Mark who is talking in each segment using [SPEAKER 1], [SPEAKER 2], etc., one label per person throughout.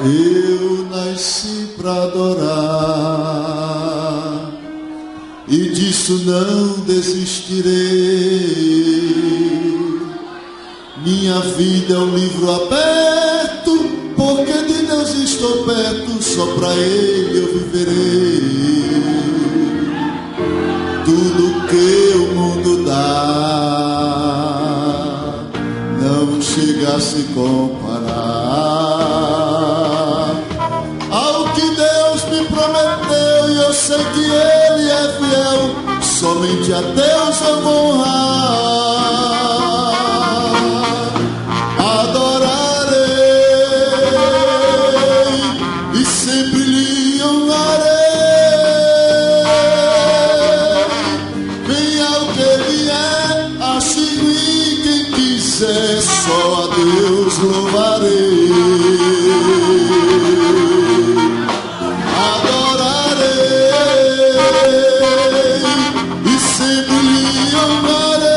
[SPEAKER 1] Eu nasci para adorar e disso não desistirei. Minha vida é um livro aberto, porque de Deus estou perto, só para Ele eu viverei. Tudo que o mundo dá não chega a se comparar ao que Deus me prometeu, e eu sei que Ele é fiel. Somente a Deus eu vou honrar. Só a Deus louvarei, adorarei e sempre lhe honrarei.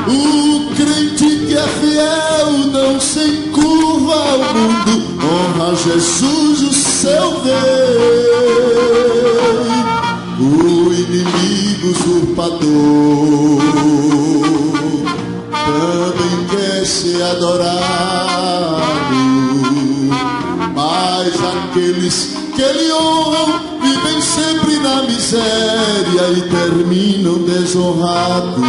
[SPEAKER 1] O crente que é fiel não se encurva ao mundo, honra Jesus o seu rei. O inimigo usurpador também quer ser adorado, mas aqueles que Ele honram vivem sempre na miséria e terminam desonrados.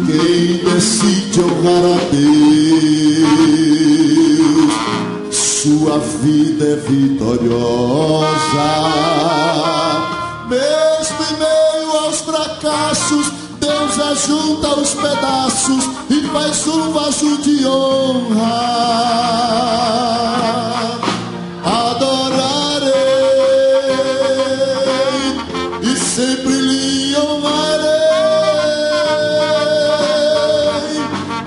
[SPEAKER 1] Quem decide honrar a Deus, sua vida é vitoriosa. Mesmo em meio aos fracassos, Deus ajunta os pedaços e faz um vaso de honra. Adorarei e sempre lhe honrarei.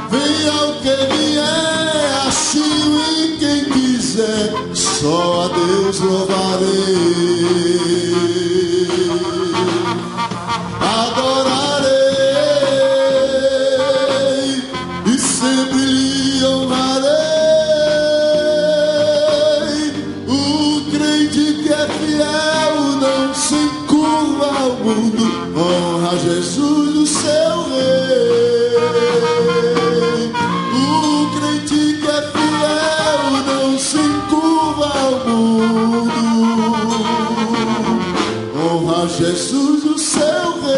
[SPEAKER 1] Venha o que vier, assim e quem quiser, só a Deus louvarei. Honra Jesus o seu rei. O crente que é fiel não se encurva ao mundo, honra Jesus o seu rei.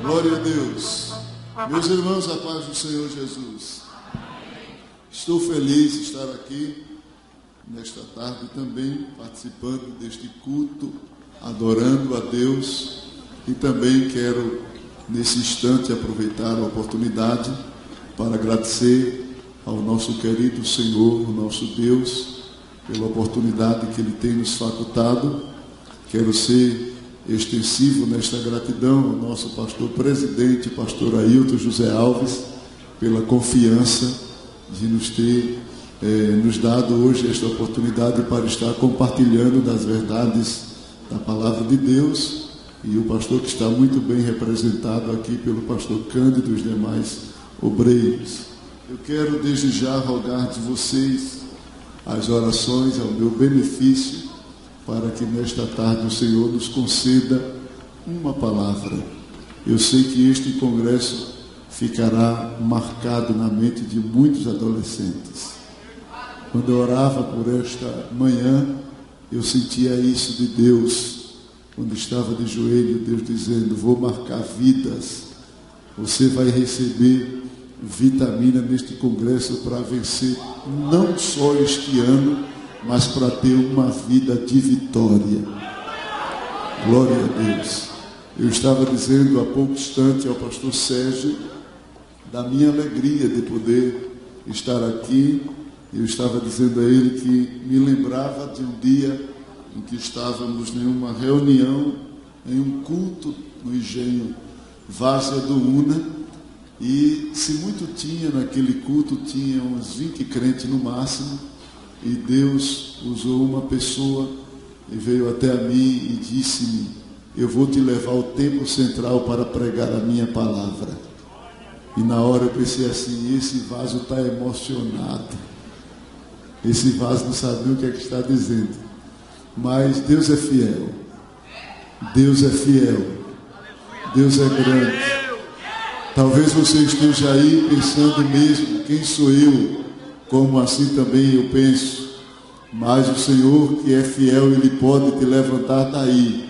[SPEAKER 1] Glória a Deus. Meus irmãos, a paz do Senhor Jesus. Estou feliz de estar aqui nesta tarde também participando deste culto, adorando a Deus, e também quero nesse instante aproveitar a oportunidade para agradecer ao nosso querido Senhor, o nosso Deus, pela oportunidade que Ele tem nos facultado. Quero ser extensivo nesta gratidão ao nosso pastor presidente, pastor Ailton José Alves, pela confiança de nos ter nos dado hoje esta oportunidade para estar compartilhando das verdades da palavra de Deus, e o pastor que está muito bem representado aqui pelo pastor Cândido e os demais obreiros. Eu quero desde já rogar de vocês as orações ao meu benefício, para que nesta tarde o Senhor nos conceda uma palavra. Eu sei que este congresso ficará marcado na mente de muitos adolescentes. Quando eu orava por esta manhã, eu sentia isso de Deus, quando estava de joelho, Deus dizendo: vou marcar vidas, você vai receber vitamina neste congresso para vencer não só este ano, mas para ter uma vida de vitória. Glória a Deus. Eu estava dizendo há pouco instante ao pastor Sérgio da minha alegria de poder estar aqui. Eu estava dizendo a ele que me lembrava de um dia em que estávamos em uma reunião, em um culto no engenho Várzea do Una, e se muito tinha naquele culto, tinha uns 20 crentes no máximo, e Deus usou uma pessoa e veio até a mim e disse-me: eu vou te levar ao templo central para pregar a minha palavra. E na hora eu pensei assim, esse vaso está emocionado. Esse vaso não sabe o que é que está dizendo. Mas Deus é fiel. Deus é fiel. Deus é grande. Talvez você esteja aí pensando mesmo, quem sou eu? Como assim também eu penso. Mas o Senhor que é fiel, Ele pode te levantar daí.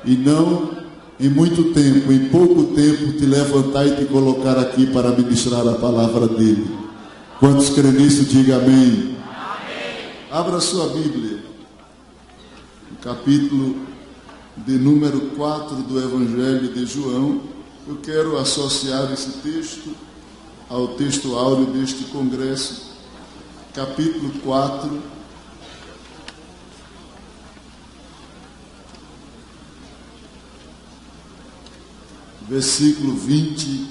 [SPEAKER 1] E não em muito tempo, em pouco tempo, te levantar e te colocar aqui para ministrar a palavra dEle. Quantos creem nisso, diga amém. Abra sua Bíblia. No capítulo de número 4 do Evangelho de João. Eu quero associar esse texto ao texto áureo deste congresso. Capítulo 4, versículo 20.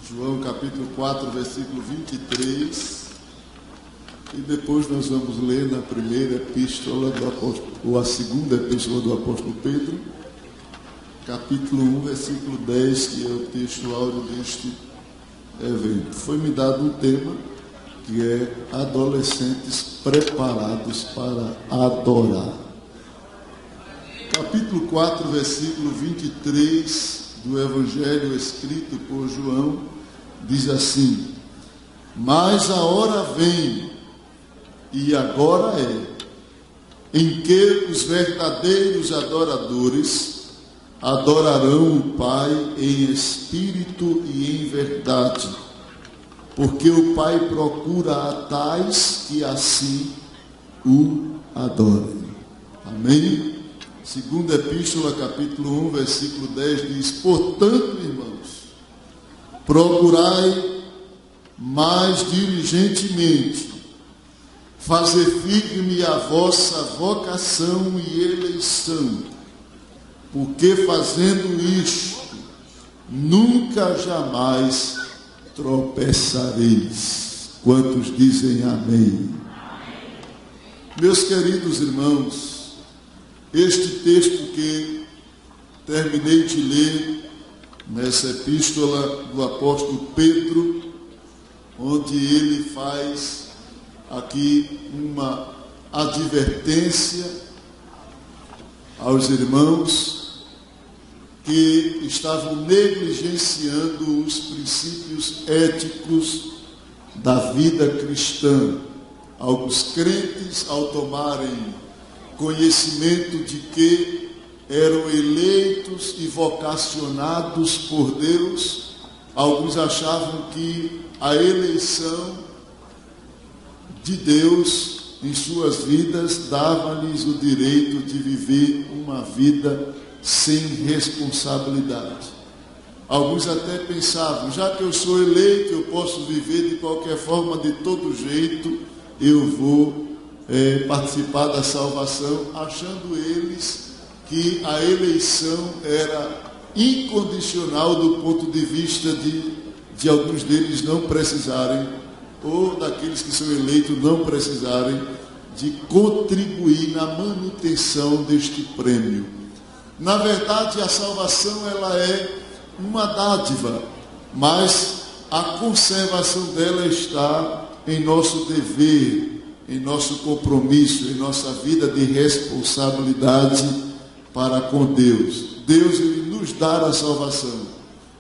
[SPEAKER 1] João capítulo 4, versículo 23. E depois nós vamos ler na primeira epístola do apóstolo, ou a segunda epístola do apóstolo Pedro, capítulo 1, versículo 10, que é o texto áureo deste evento. Foi-me dado um tema que é adolescentes preparados para adorar. Capítulo 4, versículo 23 do Evangelho escrito por João, diz assim: mas a hora vem, e agora é, em que os verdadeiros adoradores adorarão o Pai em espírito e em verdade, porque o Pai procura a tais que assim o adorem. Amém? Segunda epístola, capítulo 1, versículo 10 diz: portanto, irmãos, procurai mais diligentemente fazer firme a vossa vocação e eleição, porque fazendo isto, nunca jamais tropeçareis. Quantos dizem amém? Meus queridos irmãos, este texto que terminei de ler nessa epístola do apóstolo Pedro, onde ele faz aqui uma advertência aos irmãos que estavam negligenciando os princípios éticos da vida cristã. Alguns crentes, ao tomarem conhecimento de que eram eleitos e vocacionados por Deus, alguns achavam que a eleição de Deus em suas vidas dava-lhes o direito de viver uma vida sem responsabilidade. Alguns até pensavam, já que eu sou eleito, eu posso viver de qualquer forma, de todo jeito, eu vou participar da salvação, achando eles que a eleição era incondicional do ponto de vista de alguns deles não precisarem, ou daqueles que são eleitos não precisarem de contribuir na manutenção deste prêmio. Na verdade, a salvação ela é uma dádiva, mas a conservação dela está em nosso dever, em nosso compromisso, em nossa vida de responsabilidade para com Deus. Deus ele nos dá a salvação,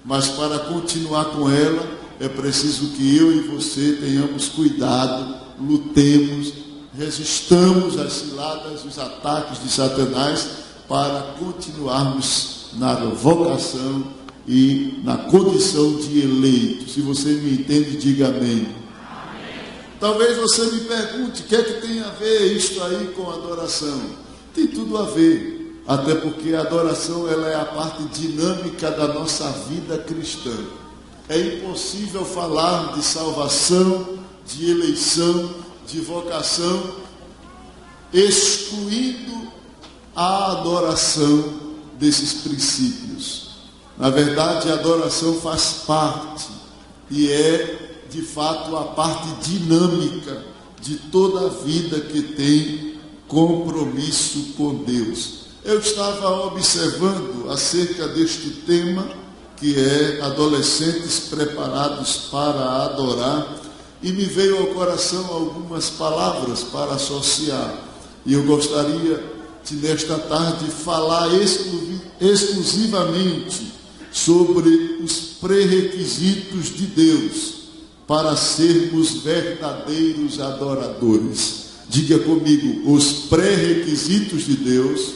[SPEAKER 1] mas para continuar com ela é preciso que eu e você tenhamos cuidado, lutemos, resistamos às ciladas, os ataques de Satanás, para continuarmos na vocação e na condição de eleito. Se você me entende, diga amém. Talvez você me pergunte, o que é que tem a ver isto aí com adoração? Tem tudo a ver, até porque a adoração ela é a parte dinâmica da nossa vida cristã. É impossível falar de salvação, de eleição, de vocação, excluindo a adoração desses princípios. Na verdade, a adoração faz parte e é de fato, a parte dinâmica de toda a vida que tem compromisso com Deus. Eu estava observando acerca deste tema, que é adolescentes preparados para adorar, e me veio ao coração algumas palavras para associar. E eu gostaria de, nesta tarde, falar exclusivamente sobre os pré-requisitos de Deus para sermos verdadeiros adoradores. Diga comigo, os pré-requisitos de Deus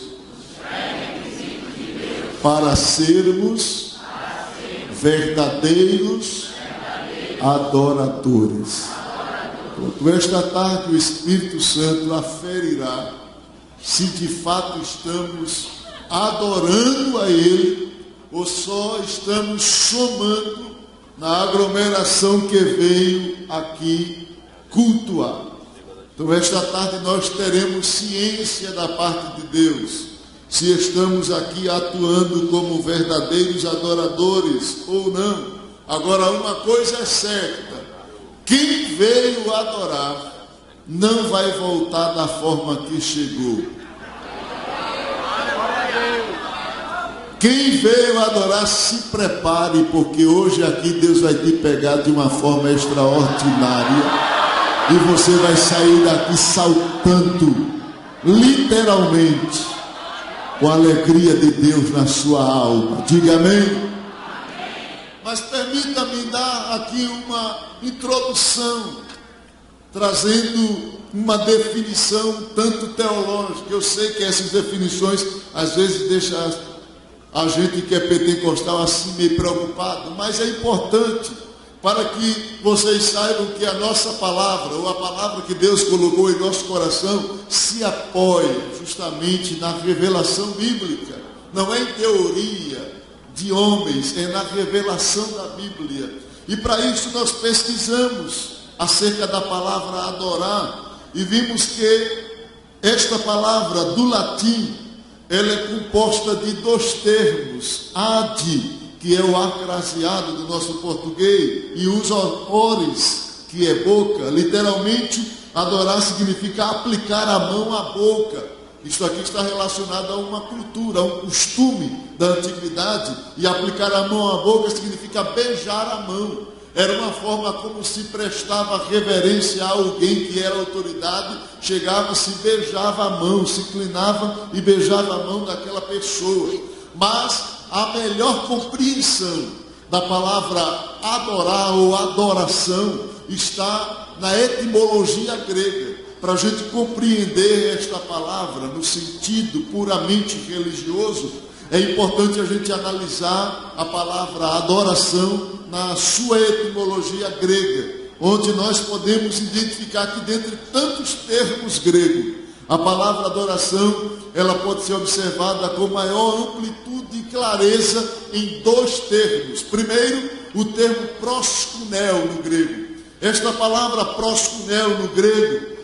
[SPEAKER 1] para sermos verdadeiros adoradores. Então, esta tarde o Espírito Santo aferirá se de fato estamos adorando a Ele ou só estamos somando na aglomeração que veio aqui cultuar. Então, esta tarde nós teremos ciência da parte de Deus, se estamos aqui atuando como verdadeiros adoradores ou não. Agora, uma coisa é certa: quem veio adorar não vai voltar da forma que chegou. Quem veio adorar, se prepare, porque hoje aqui Deus vai te pegar de uma forma extraordinária e você vai sair daqui saltando, literalmente, com a alegria de Deus na sua alma. Diga amém. Mas permita-me dar aqui uma introdução, trazendo uma definição tanto teológica. Eu sei que essas definições às vezes deixam a gente que é pentecostal assim meio preocupado, mas é importante para que vocês saibam que a nossa palavra, ou a palavra que Deus colocou em nosso coração, se apoia justamente na revelação bíblica. Não é em teoria de homens, é na revelação da Bíblia. E para isso nós pesquisamos acerca da palavra adorar e vimos que esta palavra do latim, ela é composta de dois termos: ad, que é o acraseado do nosso português, e os ores, que é boca. Literalmente, adorar significa aplicar a mão à boca. Isto aqui está relacionado a uma cultura, a um costume da antiguidade, e aplicar a mão à boca significa beijar a mão. Era uma forma como se prestava reverência a alguém que era autoridade, chegava, se beijava a mão, se inclinava e beijava a mão daquela pessoa. Mas a melhor compreensão da palavra adorar ou adoração está na etimologia grega. Para a gente compreender esta palavra no sentido puramente religioso, é importante a gente analisar a palavra adoração na sua etimologia grega, onde nós podemos identificar que dentre tantos termos gregos, a palavra adoração, ela pode ser observada com maior amplitude e clareza em dois termos. Primeiro, o termo proskuneo no grego. Esta palavra proskuneo no grego,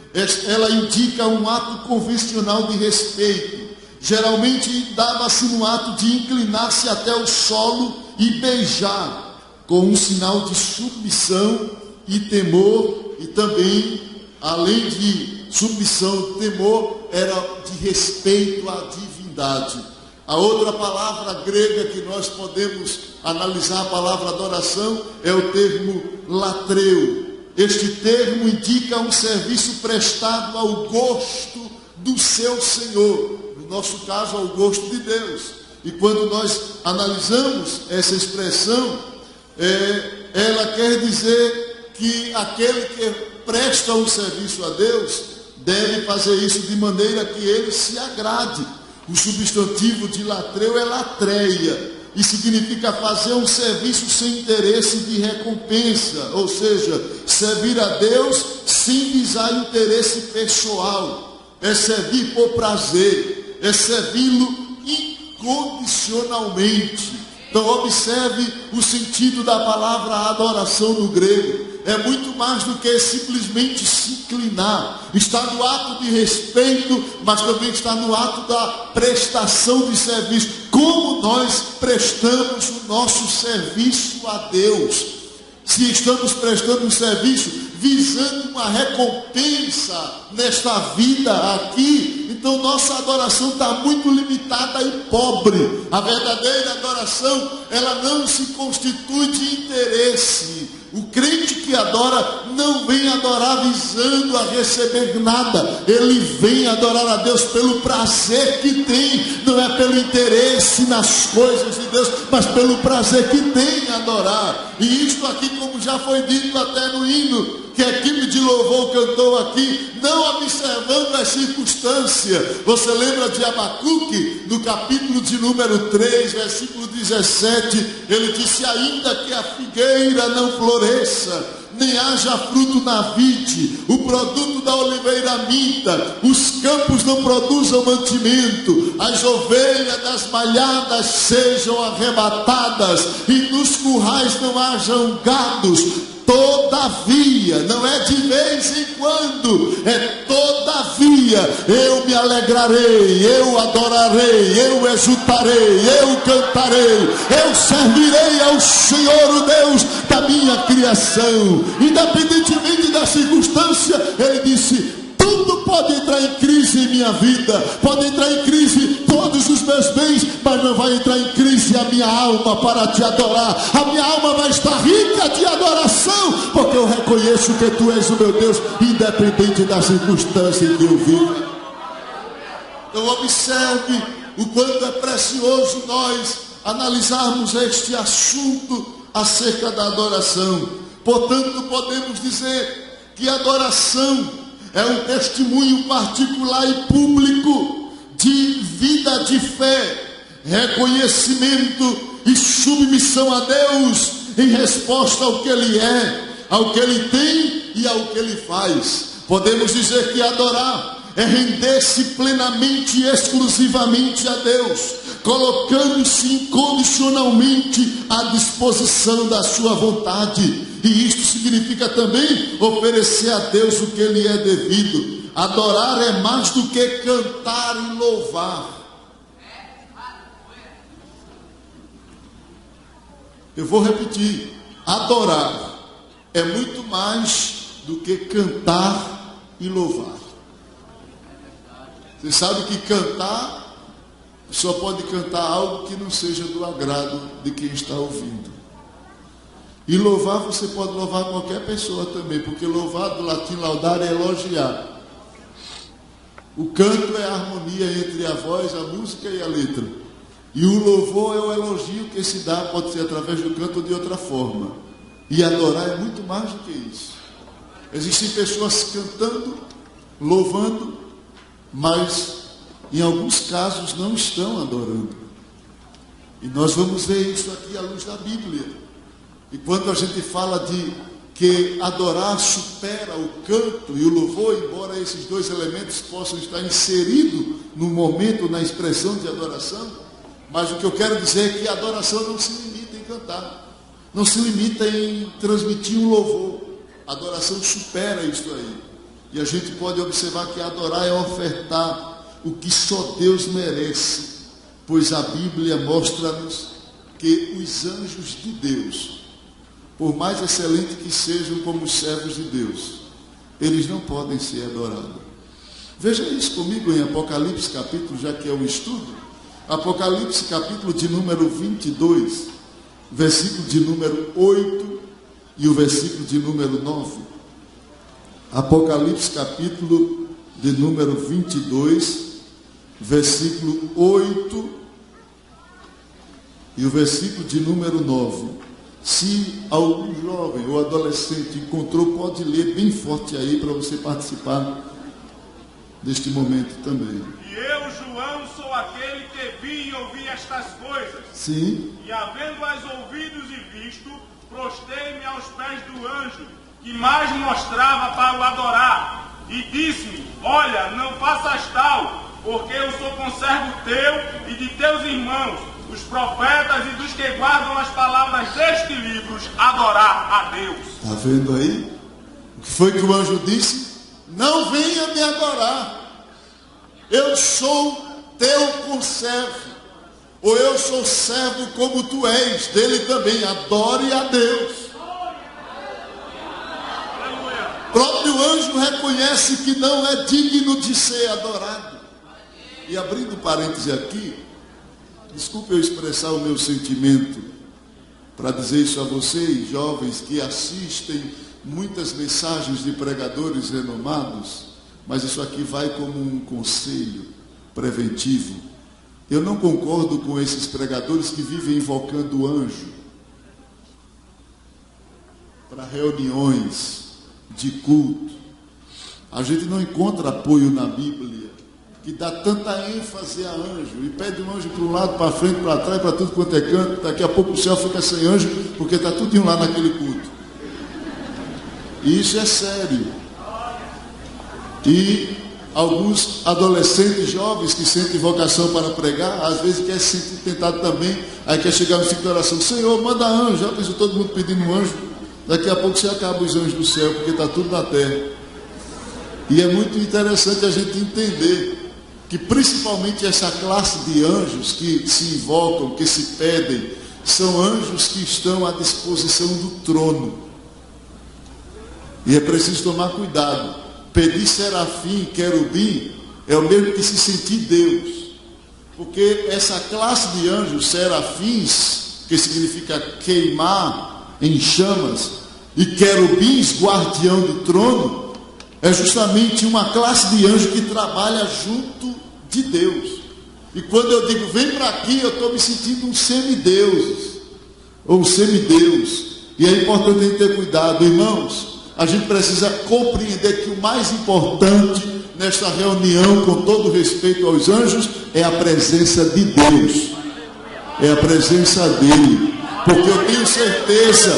[SPEAKER 1] ela indica um ato convencional de respeito. Geralmente dava-se no ato de inclinar-se até o solo e beijar, com um sinal de submissão e temor, e também, além de submissão e temor, era de respeito à divindade. A outra palavra grega que nós podemos analisar a palavra adoração é o termo latreu. Este termo indica um serviço prestado ao gosto do seu Senhor, no nosso caso, ao gosto de Deus. E quando nós analisamos essa expressão, ela quer dizer que aquele que presta um serviço a Deus deve fazer isso de maneira que ele se agrade. O substantivo de latreu é latreia, e significa fazer um serviço sem interesse de recompensa, ou seja, servir a Deus sem visar interesse pessoal. É servir por prazer, é servi-lo incondicionalmente. Então observe o sentido da palavra adoração no grego. É muito mais do que simplesmente se inclinar. Está no ato de respeito, mas também está no ato da prestação de serviço. Como nós prestamos o nosso serviço a Deus. se estamos prestando um serviço visando uma recompensa nesta vida aqui, então nossa adoração está muito limitada e pobre. A verdadeira adoração, ela não se constitui de interesse. O crente que adora não vem adorar visando a receber nada. Ele vem adorar a Deus pelo prazer que tem. Não é pelo interesse nas coisas de Deus, mas pelo prazer que tem em adorar. E isto aqui, como já foi dito até no hino, que a equipe de louvor cantou aqui, não observando as circunstâncias. Você lembra de Abacuque, no capítulo de número 3, versículo 17, ele disse: ainda que a figueira não floresça, nem haja fruto na vide, o produto da oliveira minta, os campos não produzam mantimento, as ovelhas das malhadas sejam arrebatadas, e nos currais não hajam gados. Todavia, não é de vez em quando, é todavia, eu me alegrarei, eu adorarei, eu exultarei, eu cantarei, eu servirei ao Senhor, o Deus da minha criação. Independentemente da circunstância, ele disse: tudo pode entrar em crise em minha vida, pode entrar em crise todos os meus bens, mas não vai entrar em crise a minha alma para te adorar. A minha alma vai estar rica de adoração, porque eu reconheço que tu és o meu Deus, independente da circunstância em que eu vivo. Então observe o quanto é precioso nós analisarmos este assunto acerca da adoração. Portanto, podemos dizer que a adoração é um testemunho particular e público de vida de fé, reconhecimento e submissão a Deus em resposta ao que Ele é, ao que Ele tem e ao que Ele faz. Podemos dizer que adorar é render-se plenamente e exclusivamente a Deus, colocando-se incondicionalmente à disposição da sua vontade. E isto significa também oferecer a Deus o que lhe é devido. Adorar é mais do que cantar e louvar. Eu vou repetir: adorar é muito mais do que cantar e louvar. Você sabe que cantar, só pode cantar algo que não seja do agrado de quem está ouvindo. E louvar, você pode louvar qualquer pessoa também, porque louvar do latim laudare é elogiar. O canto é a harmonia entre a voz, a música e a letra. E o louvor é o elogio que se dá, pode ser através do canto ou de outra forma. E adorar é muito mais do que isso. Existem pessoas cantando, louvando, mas em alguns casos não estão adorando. E nós vamos ver isso aqui à luz da Bíblia. E quando a gente fala de que adorar supera o canto e o louvor, embora esses dois elementos possam estar inseridos no momento, na expressão de adoração, mas o que eu quero dizer é que a adoração não se limita em cantar, não se limita em transmitir um louvor. A adoração supera isso aí. E a gente pode observar que adorar é ofertar o que só Deus merece, pois a Bíblia mostra-nos que os anjos de Deus, por mais excelentes que sejam como os servos de Deus, eles não podem ser adorados. Veja isso comigo em Apocalipse capítulo, já que é um estudo. Apocalipse capítulo de número 22, versículo de número 8 e o versículo de número 9. Apocalipse capítulo de número 22, versículo 8 e o versículo de número 9. Se algum jovem ou adolescente encontrou, pode ler bem forte aí para você participar deste momento também.
[SPEAKER 2] E eu, João, sou aquele que vi e ouvi estas coisas.
[SPEAKER 1] Sim.
[SPEAKER 2] E havendo-as ouvidos e visto, prostei-me aos pés do anjo, que mais mostrava para o adorar. E disse-me: olha, não faças tal, porque eu sou conservo teu e de teus irmãos, os profetas e dos que guardam as palavras deste livro, adorar a Deus.
[SPEAKER 1] Está vendo aí? O que foi que o anjo disse? Não venha me adorar. Eu sou teu conservo. Ou eu sou servo como tu és. Dele também. Adore a Deus. Próprio anjo reconhece que não é digno de ser adorado. E abrindo parêntese aqui, desculpe eu expressar o meu sentimento para dizer isso a vocês, jovens que assistem muitas mensagens de pregadores renomados, mas isso aqui vai como um conselho preventivo. Eu não concordo com esses pregadores que vivem invocando o anjo para reuniões de culto. A gente não encontra apoio na Bíblia que dá tanta ênfase a anjo e pede um anjo para um lado, para frente, para trás, para tudo quanto é canto. Daqui a pouco o céu fica sem anjo porque está tudo lá naquele culto. E isso é sério. E alguns adolescentes jovens que sentem vocação para pregar, às vezes quer se sentir tentado também, aí quer chegar no ciclo de oração: Senhor, manda anjo. Já pensou todo mundo pedindo um anjo? Daqui a pouco você acaba os anjos do céu, porque está tudo na terra. E é muito interessante a gente entender que principalmente essa classe de anjos que se invocam, que se pedem, são anjos que estão à disposição do trono. E é preciso tomar cuidado. Pedir serafim, querubim, é o mesmo que se sentir Deus. Porque essa classe de anjos, serafins, que significa queimar em chamas, e querubins, guardião do trono, é justamente uma classe de anjo que trabalha junto de Deus. E quando eu digo vem para aqui, eu estou me sentindo um semideus, ou um semideus. E é importante a gente ter cuidado, irmãos. A gente precisa compreender que o mais importante nesta reunião, com todo respeito aos anjos, é a presença de Deus. É a presença dele. Porque eu tenho certeza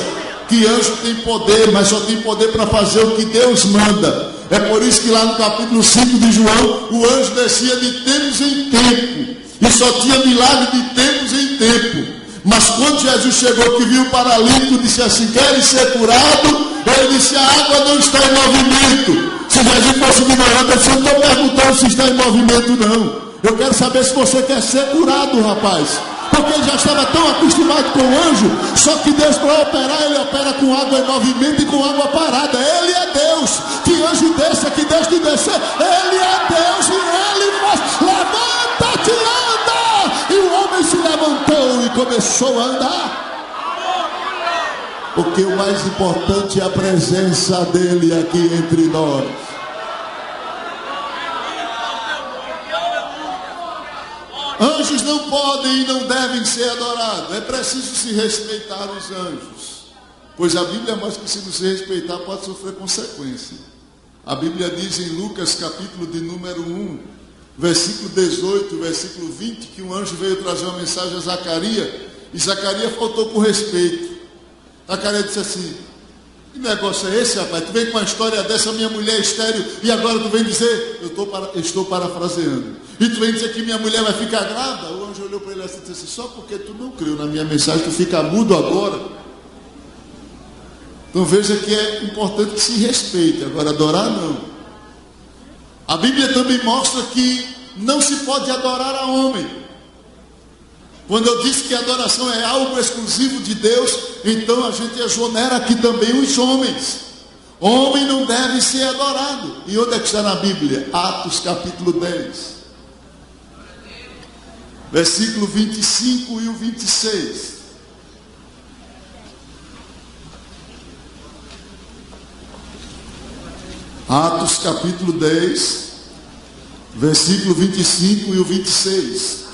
[SPEAKER 1] que anjo tem poder, mas só tem poder para fazer o que Deus manda. É por isso que lá no capítulo 5 de João, o anjo descia de tempos em tempo, e só tinha milagre de tempos em tempo. Mas quando Jesus chegou, que viu o paralítico, disse assim: queres ser curado? Ele disse: a água não está em movimento. Se Jesus fosse ignorante, eu não estou perguntando se está em movimento, não. Eu quero saber se você quer ser curado, rapaz. Porque ele já estava tão acostumado com o anjo. Só que Deus, para operar, ele opera com água em movimento e com água parada. Ele é Deus. Que anjo desça, que Deus te descer. Ele é Deus e ele faz: levanta-te, anda. E o homem se levantou e começou a andar. Porque o mais importante é a presença dele aqui entre nós. Anjos não podem e não devem ser adorados. É preciso se respeitar os anjos, pois a Bíblia mostra que se não se respeitar pode sofrer consequência. A Bíblia diz em Lucas capítulo de número 1, versículo 18, versículo 20, que um anjo veio trazer uma mensagem a Zacarias, e Zacarias faltou com respeito. Zacarias disse assim: que negócio é esse, rapaz? Tu vem com uma história dessa, minha mulher é estéril, e agora tu vem dizer, eu estou parafraseando, e tu vem dizer que minha mulher vai ficar grávida? O anjo olhou para ele assim e disse assim: só porque tu não creu na minha mensagem, tu fica mudo agora? Então veja que é importante que se respeite, agora adorar não. A Bíblia também mostra que não se pode adorar a homem. Quando eu disse que a adoração é algo exclusivo de Deus, então a gente exonera aqui também os homens. Homem não deve ser adorado. E onde é que está na Bíblia? Atos capítulo 10, versículo 25 e o 26. Atos capítulo 10, versículo 25 e o 26.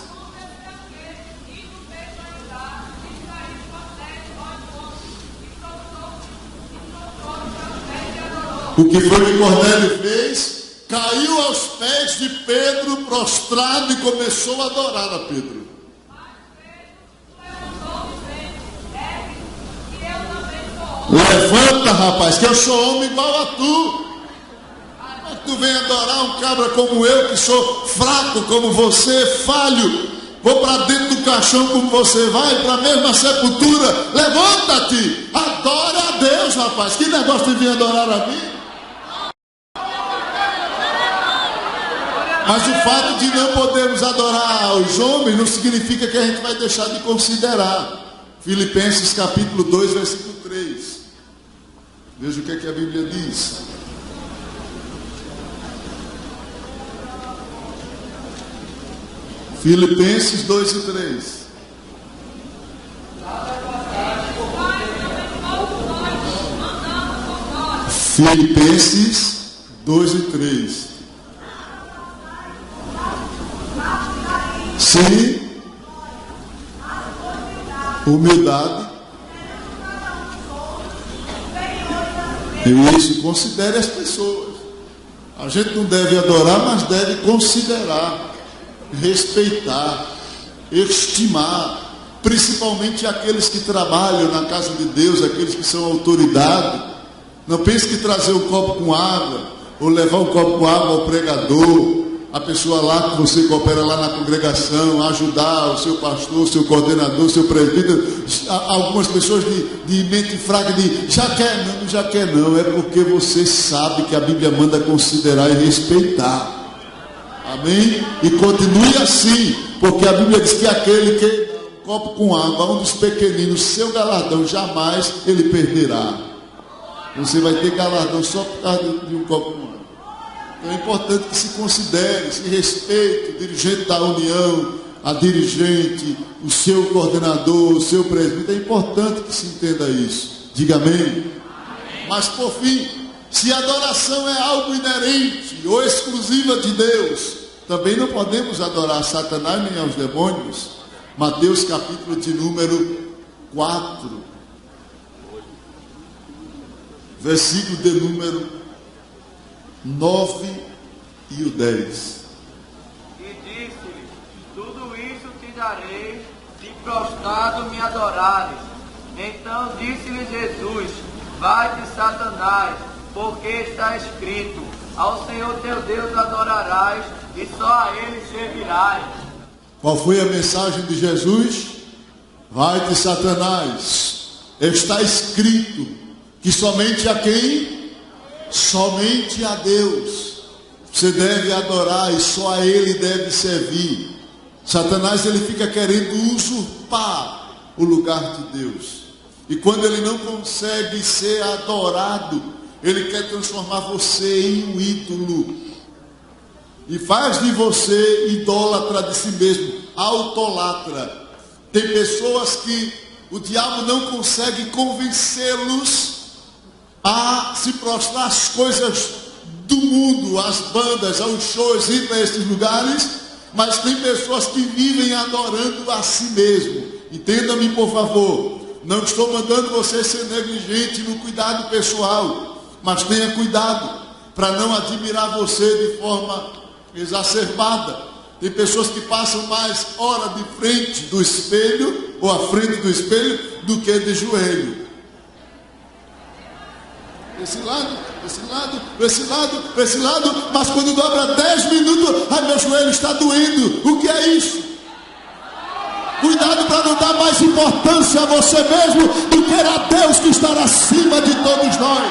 [SPEAKER 1] O que foi que Cornélio fez? Caiu aos pés de Pedro, prostrado, e começou a adorar a Pedro. Levanta, rapaz, que eu sou homem igual a tu. Tu vem adorar um cabra como eu, que sou fraco como você, falho. Vou para dentro do caixão como você vai, para a mesma sepultura. Levanta-te, adora a Deus, rapaz. Que negócio de vir adorar a mim? Mas o fato de não podermos adorar os homens não significa que a gente vai deixar de considerar. Filipenses capítulo 2, versículo 3. Veja o que é que a Bíblia diz. Filipenses 2 e 3. Filipenses 2 e 3. Sim, humildade. Isso, considere as pessoas. A gente não deve adorar, mas deve considerar, respeitar, estimar, principalmente aqueles que trabalham na casa de Deus, aqueles que são autoridade. Não pense que trazer um copo com água, ou levar um copo com água ao pregador, a pessoa lá que você coopera lá na congregação, ajudar o seu pastor, o seu coordenador, o seu presbítero, algumas pessoas de mente fraca, já quer não, é porque você sabe que a Bíblia manda considerar e respeitar. Amém? E continue assim, porque a Bíblia diz que aquele que dá um copo com água, um dos pequeninos, seu galardão jamais ele perderá. Você vai ter galardão só por causa de um copo com água. Então é importante que se considere, se respeite o dirigente da união, a dirigente, o seu coordenador, o seu presbítero. É importante que se entenda isso. Diga amém. Amém. Mas por fim, se a adoração é algo inerente ou exclusiva de Deus, também não podemos adorar Satanás nem aos demônios. Mateus capítulo de número 4, versículo de número 9 e o 10.
[SPEAKER 3] E disse-lhe: tudo isso te darei, se prostrado me adorares. Então disse-lhe Jesus: vai-te, Satanás, porque está escrito: ao Senhor teu Deus adorarás, e só a Ele servirás.
[SPEAKER 1] Qual foi a mensagem de Jesus? Vai-te, Satanás, está escrito que somente a quem? Somente a Deus você deve adorar, e só a Ele deve servir. Satanás, ele fica querendo usurpar o lugar de Deus, e quando ele não consegue ser adorado, ele quer transformar você em um ídolo, e faz de você idólatra de si mesmo, autolatra. Tem pessoas que o diabo não consegue convencê-los a se prostrar às coisas do mundo, às bandas, aos shows, ir para esses lugares, mas tem pessoas que vivem adorando a si mesmo. Entenda-me, por favor, não estou mandando você ser negligente no cuidado pessoal, mas tenha cuidado para não admirar você de forma exacerbada. Tem pessoas que passam mais hora de frente do espelho, ou à frente do espelho, do que de joelho. Esse lado, mas quando dobra 10 minutos, ai, meu joelho está doendo. O que é isso? Cuidado para não dar mais importância a você mesmo do que a Deus que está acima de todos nós.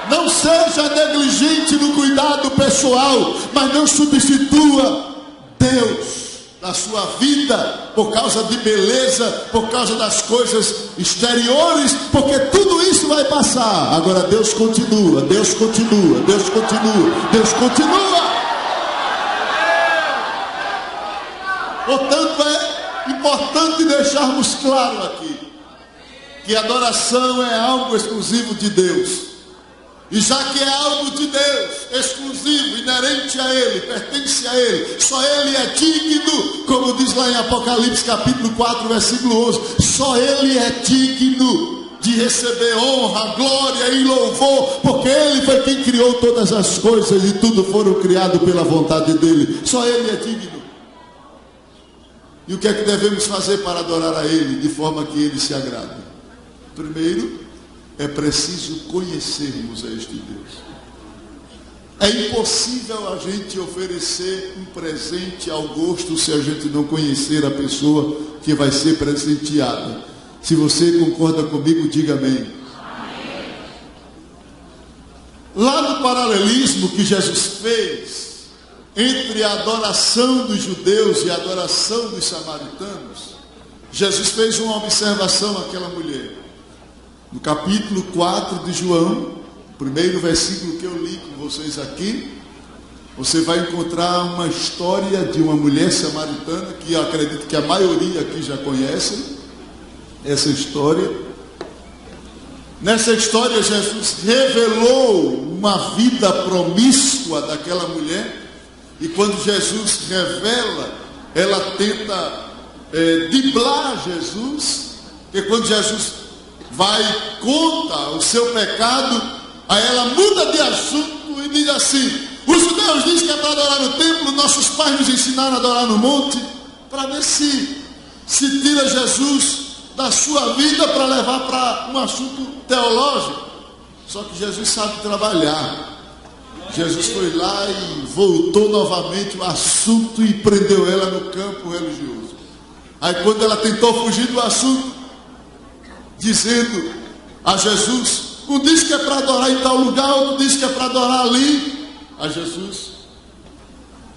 [SPEAKER 1] Não seja negligente no cuidado pessoal, mas não substitua Deus da sua vida por causa de beleza, por causa das coisas exteriores, porque tudo isso vai passar. Agora Deus continua, Deus continua, Deus continua, Deus continua. Portanto, é importante deixarmos claro aqui que a adoração é algo exclusivo de Deus. E já que é algo de Deus, exclusivo, inerente a Ele, pertence a Ele, só Ele é digno, como diz lá em Apocalipse capítulo 4, versículo 11, só Ele é digno de receber honra, glória e louvor, porque Ele foi quem criou todas as coisas e tudo foram criado pela vontade dEle, só Ele é digno. E o que é que devemos fazer para adorar a Ele, de forma que Ele se agrade? Primeiro, é preciso conhecermos a este Deus. É impossível a gente oferecer um presente ao gosto se a gente não conhecer a pessoa que vai ser presenteada. Se você concorda comigo, diga amém. Amém. Lá no paralelismo que Jesus fez entre a adoração dos judeus e a adoração dos samaritanos, Jesus fez uma observação àquela mulher. No capítulo 4 de João, o primeiro versículo que eu li com vocês aqui, você vai encontrar uma história de uma mulher samaritana, que eu acredito que a maioria aqui já conhece essa história. Nessa história, Jesus revelou uma vida promíscua daquela mulher, e quando Jesus revela, ela tenta driblar Jesus, porque quando Jesus vai e conta o seu pecado, aí ela muda de assunto e diz assim: os judeus dizem que é para adorar no templo, nossos pais nos ensinaram a adorar no monte, para ver se tira Jesus da sua vida para levar para um assunto teológico. Só que Jesus sabe trabalhar. Jesus foi lá e voltou novamente o assunto e prendeu ela no campo religioso. Aí quando ela tentou fugir do assunto, dizendo a Jesus: um diz que é para adorar em tal lugar, outro diz que é para adorar ali. A Jesus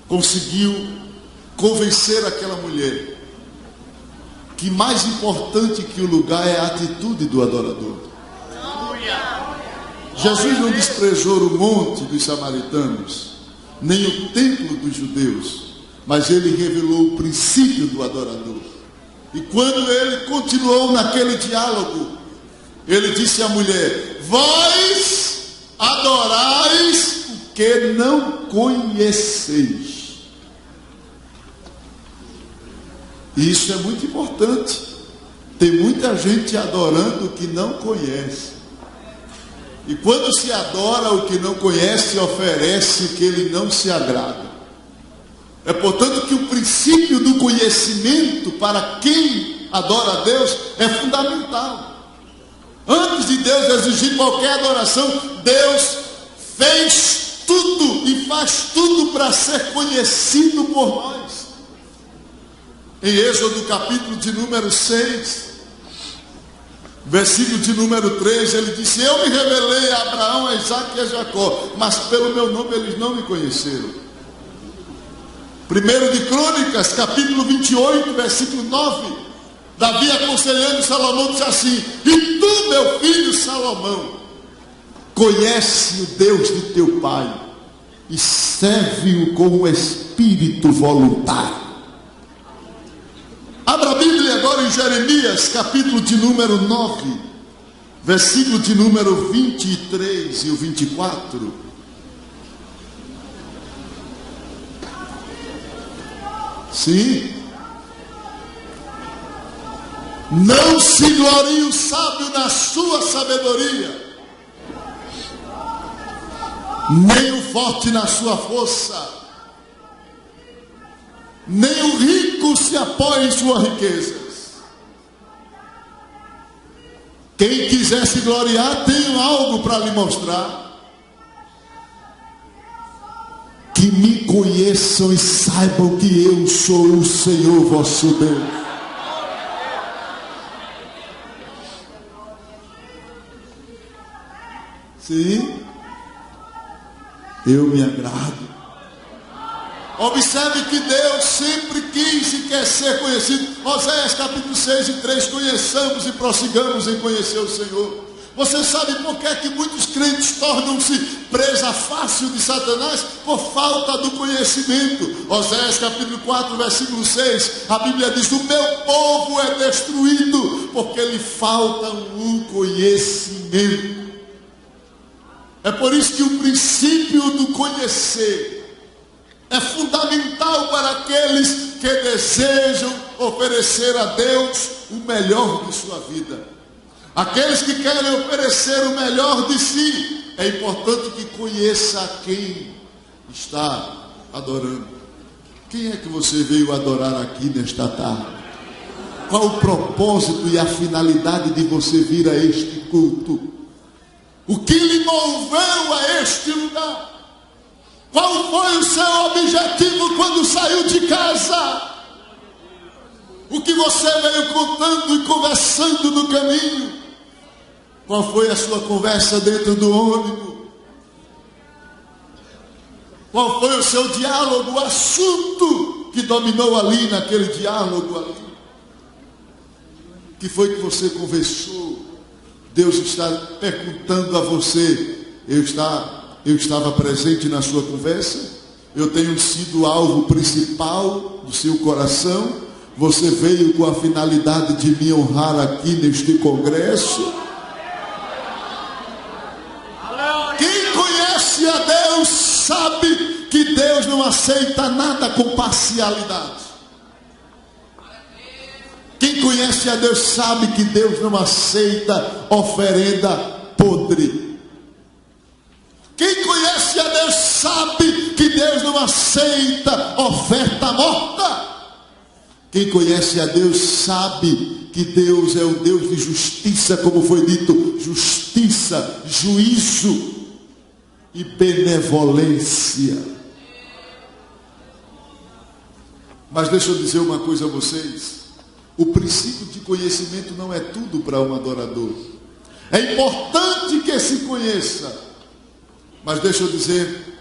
[SPEAKER 1] conseguiu convencer aquela mulher que mais importante que o lugar é a atitude do adorador. Jesus não desprezou o monte dos samaritanos, nem o templo dos judeus, mas ele revelou o princípio do adorador. E quando ele continuou naquele diálogo, ele disse à mulher: vós adorais o que não conheceis. E isso é muito importante. Tem muita gente adorando o que não conhece. E quando se adora o que não conhece, oferece o que ele não se agrada. É portanto que o princípio do conhecimento para quem adora a Deus é fundamental. Antes de Deus exigir qualquer adoração, Deus fez tudo e faz tudo para ser conhecido por nós. Em Êxodo capítulo de número 6, versículo de número 3, ele disse: eu me revelei a Abraão, a Isaque e a Jacó, mas pelo meu nome eles não me conheceram. 1 de Crônicas, capítulo 28, versículo 9, Davi aconselhando Salomão disse assim: e tu, meu filho Salomão, conhece o Deus de teu pai e serve-o com o espírito voluntário. Abra a Bíblia agora em Jeremias, capítulo de número 9, versículo de número 23 e o 24. Sim. Não se glorie o sábio na sua sabedoria, nem o forte na sua força, nem o rico se apoia em suas riquezas. Quem quiser se gloriar, tenho algo para lhe mostrar. Que me conheçam e saibam que eu sou o Senhor vosso Deus. Sim, eu me agrado. Observe que Deus sempre quis e quer ser conhecido. Oséias capítulo 6 e 3, conheçamos e prossigamos em conhecer o Senhor. Você sabe por que é que muitos crentes tornam-se presa fácil de Satanás? Por falta do conhecimento. Oséias capítulo 4, versículo 6, a Bíblia diz: o meu povo é destruído porque lhe falta um conhecimento. É por isso que o princípio do conhecer é fundamental para aqueles que desejam oferecer a Deus o melhor de sua vida. Aqueles que querem oferecer o melhor de si, é importante que conheça a quem está adorando. Quem é que você veio adorar aqui nesta tarde? Qual o propósito e a finalidade de você vir a este culto? O que lhe moveu a este lugar? Qual foi o seu objetivo quando saiu de casa? O que você veio contando e conversando no caminho? Qual foi a sua conversa dentro do ônibus? Qual foi o seu diálogo, o assunto que dominou ali naquele diálogo ali? Que foi que você conversou? Deus está perguntando a você: eu estava presente na sua conversa? eu tenho sido alvo principal do seu coração. Você veio com a finalidade de me honrar aqui neste congresso. Quem conhece a Deus sabe que Deus não aceita nada com parcialidade. Quem conhece a Deus sabe que Deus não aceita oferenda podre. Quem conhece a Deus sabe que Deus não aceita oferta morta. Quem conhece a Deus sabe que Deus é um Deus de justiça, como foi dito, justiça, juízo e benevolência. Mas deixa eu dizer uma coisa a vocês. O princípio de conhecimento não é tudo para um adorador. É importante que se conheça. Mas deixa eu dizer,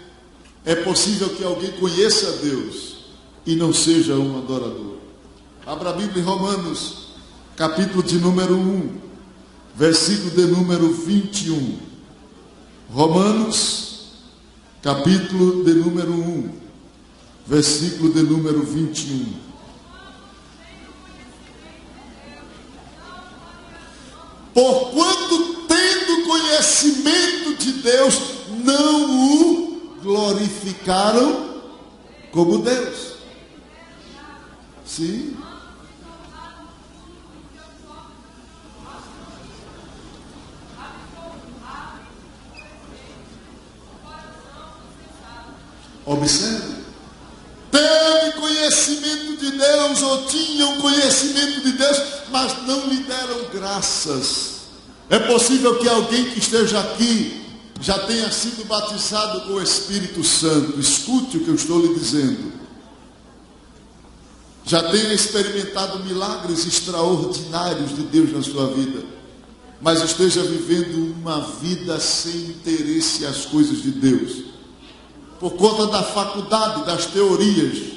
[SPEAKER 1] é possível que alguém conheça a Deus e não seja um adorador. Abra a Bíblia em Romanos, capítulo de número 1, versículo de número 21. Romanos, capítulo de número 1, versículo de número 21. Porquanto, tendo conhecimento de Deus, não o glorificaram como Deus. Sim. Observe. Teve conhecimento de Deus, ou tinham conhecimento de Deus, mas não lhe deram graças. É possível que alguém que esteja aqui já tenha sido batizado com o Espírito Santo. Escute o que eu estou lhe dizendo. Já tenha experimentado milagres extraordinários de Deus na sua vida, mas esteja vivendo uma vida sem interesse às coisas de Deus, por conta da faculdade, das teorias,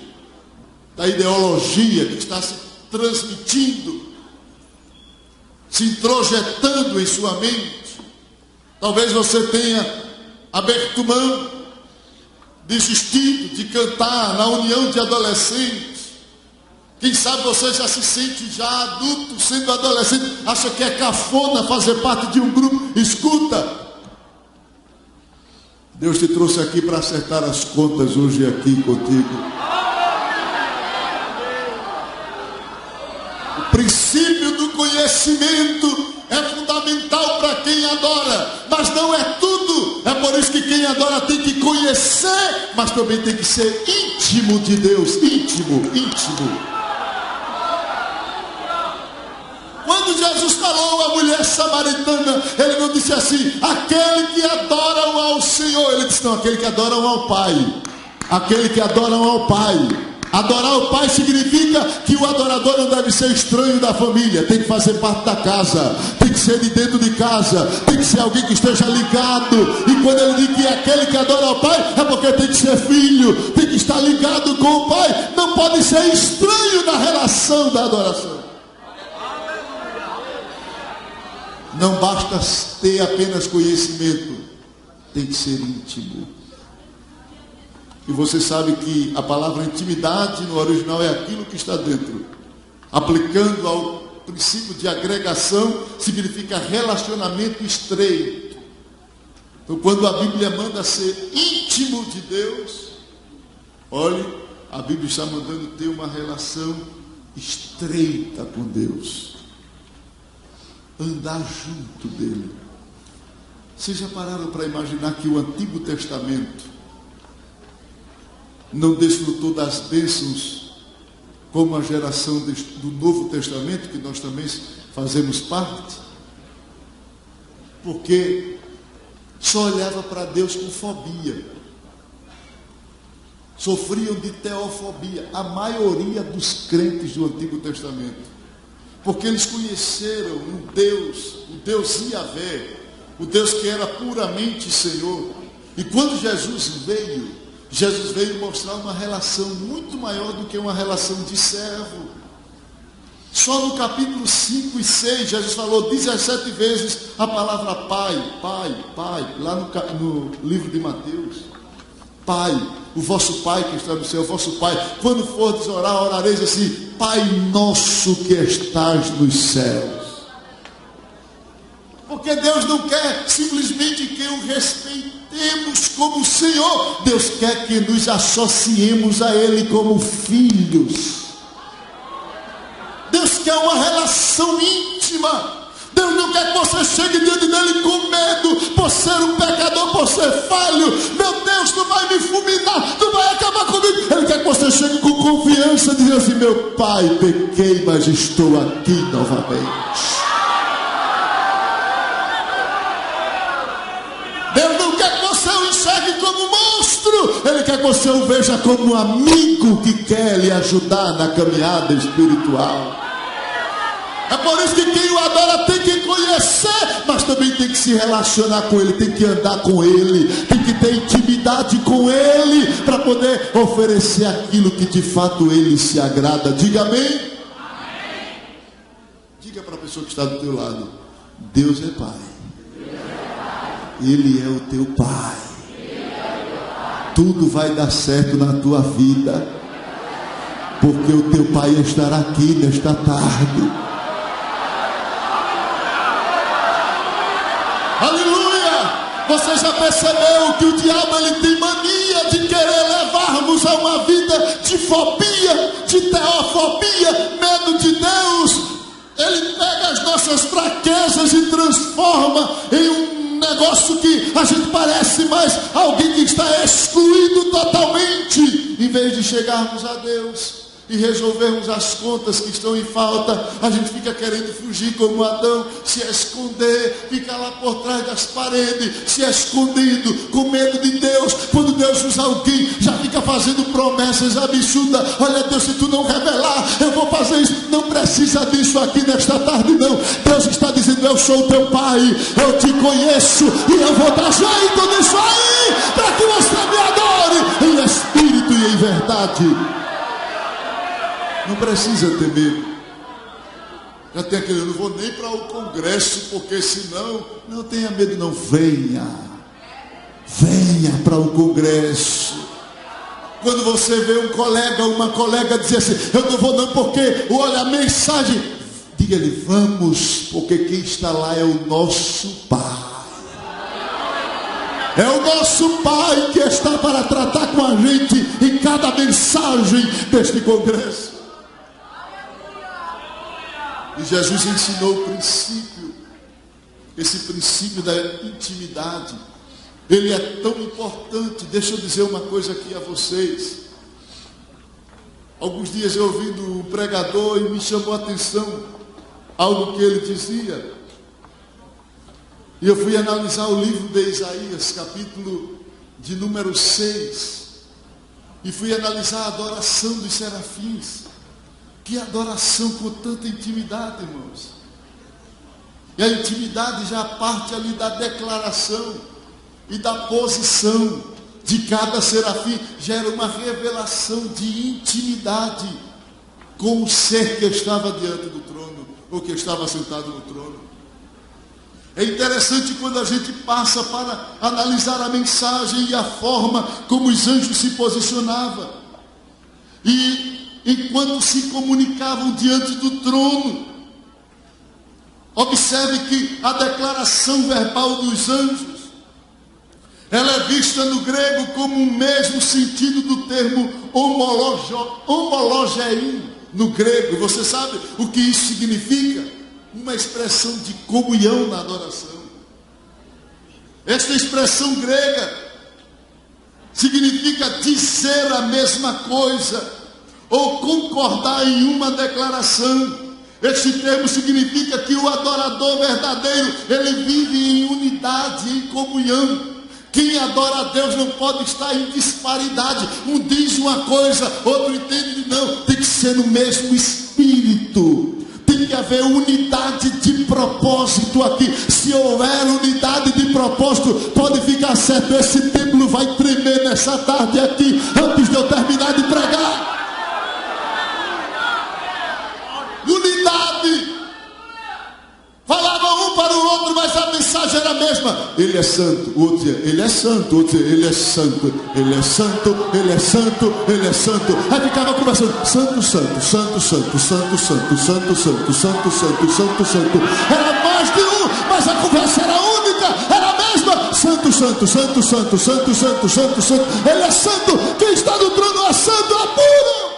[SPEAKER 1] da ideologia que está se transmitindo, se introjetando em sua mente. Talvez você tenha aberto mão, desistido de cantar na união de adolescentes. Quem sabe você já se sente já adulto, sendo adolescente, acha que é cafona fazer parte de um grupo. Escuta, Deus te trouxe aqui para acertar as contas hoje aqui contigo. O princípio do conhecimento é fundamental para quem adora, mas não é tudo. É por isso que quem adora tem que conhecer, mas também tem que ser íntimo de Deus. Íntimo. Quando Jesus falou à mulher samaritana, ele não disse assim, aquele que adoram ao Senhor. Ele disse, não, aquele que adoram ao Pai. Aquele que adoram ao Pai. Adorar o Pai significa que o adorador não deve ser estranho da família, tem que fazer parte da casa, tem que ser de dentro de casa, tem que ser alguém que esteja ligado. E quando ele diz que é aquele que adora ao Pai, é porque tem que ser filho, tem que estar ligado com o Pai, não pode ser estranho na relação da adoração. Não basta ter apenas conhecimento, tem que ser íntimo. E você sabe que a palavra intimidade no original é aquilo que está dentro. Aplicando ao princípio de agregação, significa relacionamento estreito. Então, quando a Bíblia manda ser íntimo de Deus, olhe, a Bíblia está mandando ter uma relação estreita com Deus. Andar junto dele. Vocês já pararam para imaginar que o Antigo Testamento não desfrutou das bênçãos como a geração do Novo Testamento, que nós também fazemos parte? Porque só olhava para Deus com fobia. Sofriam de teofobia, a maioria dos crentes do Antigo Testamento. Porque eles conheceram o Deus Yahvé, o Deus que era puramente Senhor. E quando Jesus veio mostrar uma relação muito maior do que uma relação de servo. Só no capítulo 5 e 6, Jesus falou 17 vezes a palavra Pai, Pai, Pai, lá no livro de Mateus. Pai, o vosso Pai que está no céu, o vosso Pai. Quando fordes orar, orareis assim: Pai nosso que estás nos céus. Porque Deus não quer simplesmente que o respeitemos como Senhor. Deus quer que nos associemos a Ele como filhos. Deus quer uma relação íntima. Deus não quer que você chegue diante dele com medo, por ser um pecador, por ser falho. Meu Deus, tu vai me fulminar, tu vai acabar comigo. Ele quer que você chegue com confiança, dizendo assim: meu Pai, pequei, mas estou aqui novamente. Deus não quer que você o enxergue como monstro. Ele quer que você o veja como um amigo que quer lhe ajudar na caminhada espiritual. É por isso que quem o adora tem que conhecer, mas também tem que se relacionar com ele, tem que andar com ele, tem que ter intimidade com ele, para poder oferecer aquilo que de fato ele se agrada. Diga amém? Amém. Diga para a pessoa que está do teu lado: Deus é Pai. Ele é o teu Pai. Tudo vai dar certo na tua vida, porque o teu Pai estará aqui nesta tarde. Aleluia! Você já percebeu que o diabo ele tem mania de querer levarmos a uma vida de fobia, de teofobia, medo de Deus. Ele pega as nossas fraquezas e transforma em um negócio que a gente parece mais alguém que está excluído totalmente. Em vez de chegarmos a Deus e resolvermos as contas que estão em falta, a gente fica querendo fugir como Adão, se esconder, fica lá por trás das paredes, se escondido, com medo de Deus. Quando Deus usa alguém, já fica fazendo promessas absurdas. Olha, Deus, se tu não revelar, eu vou fazer isso. Não precisa disso aqui nesta tarde, não. Deus está dizendo: eu sou o teu Pai, eu te conheço, e eu vou dar jeito nisso aí, para que você me adore em espírito e em verdade. Não precisa ter medo. Já tem aquele: eu não vou nem para o congresso, porque senão... Não tenha medo, não. Venha para o congresso. Quando você vê um colega, uma colega dizer assim: eu não vou não, porque olha a mensagem, diga-lhe: vamos, porque quem está lá é o nosso Pai. É o nosso Pai que está para tratar com a gente em cada mensagem deste congresso. E Jesus ensinou o princípio, esse princípio da intimidade. Ele é tão importante. Deixa eu dizer uma coisa aqui a vocês. Alguns dias eu ouvindo um pregador e me chamou a atenção algo que ele dizia. E eu fui analisar o livro de Isaías, capítulo de número 6. E fui analisar a adoração dos serafins. Que adoração com tanta intimidade, irmãos. E a intimidade já parte ali da declaração e da posição de cada serafim. Gera uma revelação de intimidade com o ser que estava diante do trono, ou que estava sentado no trono. É interessante quando a gente passa para analisar a mensagem e a forma como os anjos se posicionavam. E enquanto se comunicavam diante do trono, observe que a declaração verbal dos anjos, ela é vista no grego como o mesmo sentido do termo homologeim no grego. Você sabe o que isso significa? Uma expressão de comunhão na adoração. Esta expressão grega significa dizer a mesma coisa, ou concordar em uma declaração. Este termo significa que o adorador verdadeiro, ele vive em unidade, em comunhão. Quem adora a Deus não pode estar em disparidade. Um diz uma coisa, outro entende não. Tem que ser no mesmo espírito. Tem que haver unidade de propósito aqui. Se houver unidade de propósito, pode ficar certo, esse templo vai tremer nessa tarde aqui, antes de eu terminar de pregar. Unidade. Falavam um para o outro, mas a mensagem era a mesma. Ele é santo. O outro dizia, ele é santo. O outro dizia, ele é santo. Ele é santo, ele é santo, ele é santo. Aí ficava conversando, santo, santo, santo, santo, santo, santo, santo, santo, santo, santo, santo, santo. Era mais de um, mas a conversa era única, era a mesma. Santo, santo, santo, santo, santo, santo, santo, santo. Ele é santo. Quem está no trono é santo, é puro.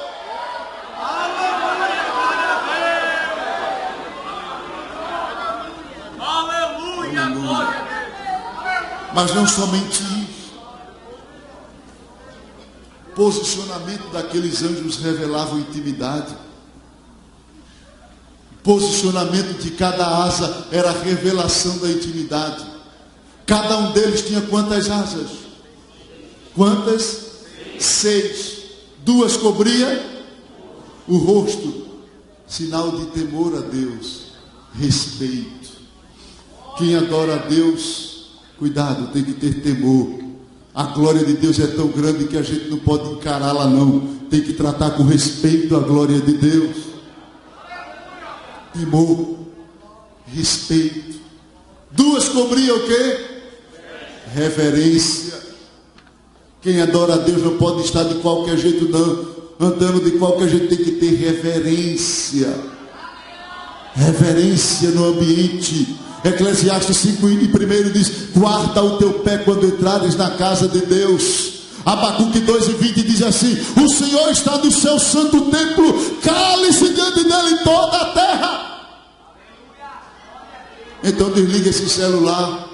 [SPEAKER 1] Mas não somente isso. O posicionamento daqueles anjos revelava intimidade. O posicionamento de cada asa era a revelação da intimidade. Cada um deles tinha quantas asas? Quantas? 6. 2 cobria o rosto. Sinal de temor a Deus. Respeito. Quem adora a Deus, cuidado, tem que ter temor. A glória de Deus é tão grande que a gente não pode encará-la não. Tem que tratar com respeito a glória de Deus. Temor, respeito. 2 cobria o quê? Reverência. Quem adora a Deus não pode estar de qualquer jeito não. Andando de qualquer jeito, tem que ter reverência. Reverência no ambiente. Eclesiastes 5:1 diz, guarda o teu pé quando entrares na casa de Deus. Abacuque 2:20 diz assim, o Senhor está no seu santo templo, cale-se diante dele toda a terra. Então desliga esse celular.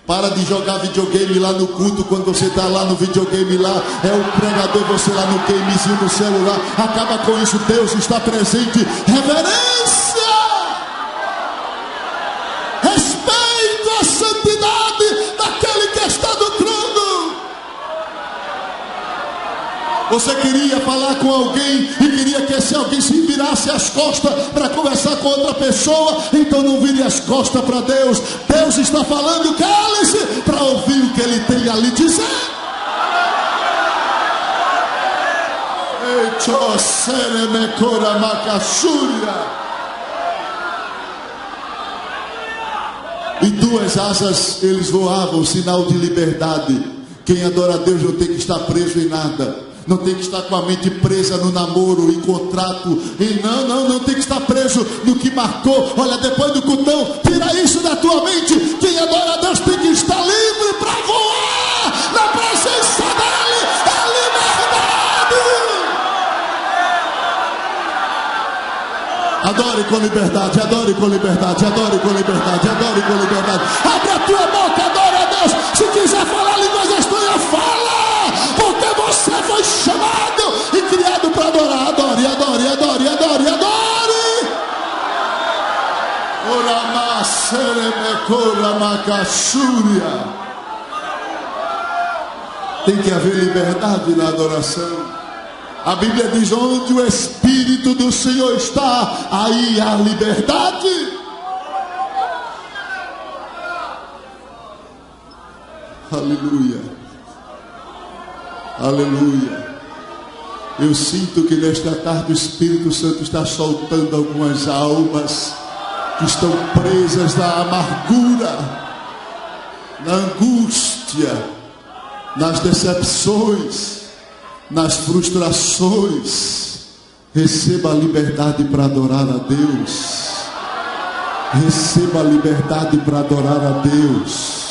[SPEAKER 1] Para de jogar videogame lá no culto. Quando você está lá no videogame lá, é o pregador, você lá no gamezinho do celular. Acaba com isso, Deus está presente. Reverência. Respeito à santidade daquele que está no trono. Você queria falar com alguém e queria que esse alguém se virasse as costas para conversar com outra pessoa, então não vire as costas para Deus. Deus está falando, cale-se para ouvir o que Ele tem a lhe dizer. E 2 asas eles voavam, sinal de liberdade. Quem adora a Deus não tem que estar preso em nada. Não tem que estar com a mente presa no namoro, em contrato. E não tem que estar preso no que marcou. Olha, depois do cultão, tira isso da tua mente. Quem adora a Deus tem que estar livre para voar na presença dEle. É liberdade. Adore com liberdade, adore com liberdade, adore com liberdade, adore com liberdade. Abre a tua boca, adore a Deus. Se quiser falar línguas estranhas, fala. Porque você foi chamado e criado para adorar. Adore, adore, adore, adore, adore. Tem que haver liberdade na adoração. A Bíblia diz, onde o Espírito do Senhor está, aí há liberdade. Aleluia. Aleluia. Eu sinto que nesta tarde o Espírito Santo está soltando algumas almas que estão presas na amargura, na angústia, nas decepções, nas frustrações. Receba a liberdade para adorar a Deus. Receba a liberdade para adorar a Deus.